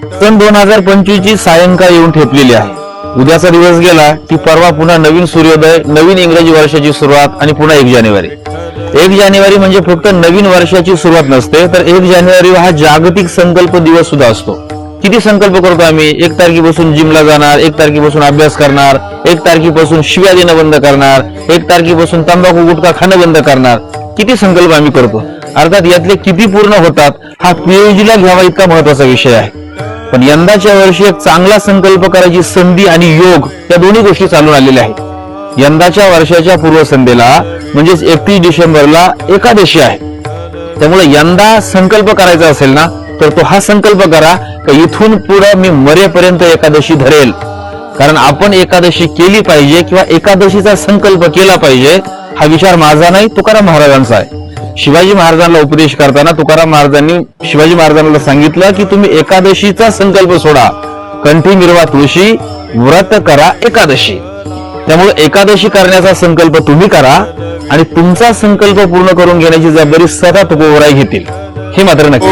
सन 2025 ची सायंकाळ येऊन ठेपलेली आहे. उद्याचा दिवस गेला की परवा पुन्हा नवीन सूर्योदय, नवीन इंग्रजी वर्षाची सुरुवात आणि पुन्हा 1 जानेवारी. 1 जानेवारी म्हणजे फक्त नवीन वर्षाची सुरुवात नसते, तर 1 जानेवारी हा जागतिक संकल्प दिवस सुद्धा असतो. किती संकल्प करतो आम्ही. 1 तारखेपासून जिमला जाणार, 1 तारखेपासून अभ्यास करणार, 1 तारखेपासून शिव्या देणं बंद करणार, 1 तारखेपासून तंबाखू गुटखा खाणं बंद करणार. किती संकल्प आम्ही करतो. अर्थात यातले किती पूर्ण होतात हा पीएचडीला घ्यावा इतका महत्वाचा विषय आहे. पण यंदाच्या वर्षी एक चांगला संकल्प करायची संधी आणि योग या दोन्ही गोष्टी चालून आलेल्या आहेत. यंदाच्या वर्षाच्या पूर्वसंध्येला म्हणजेच 31 डिसेंबरला एकादशी आहे. त्यामुळे यंदा संकल्प करायचा असेल ना तर तो हा संकल्प करा की इथून पुढे मी मरेपर्यंत एकादशी धरेल. कारण आपण एकादशी केली पाहिजे किंवा एकादशीचा संकल्प केला पाहिजे हा विचार माझा नाही, तुकाराम महाराजांचा आहे. शिवाजी महाराजांना उपदेश करताना तुकाराम महाराजांनी शिवाजी महाराजांना सांगितलं की तुम्ही एकादशीचा संकल्प सोडा, कंठी मिरवा तुळशी, व्रत करा एकादशी. त्यामुळे एकादशी करण्याचा संकल्प तुम्ही करा आणि तुमचा संकल्प पूर्ण करून घेण्याची जबाबदारी सदा तुकोबराय घेतील, हे मात्र नक्की.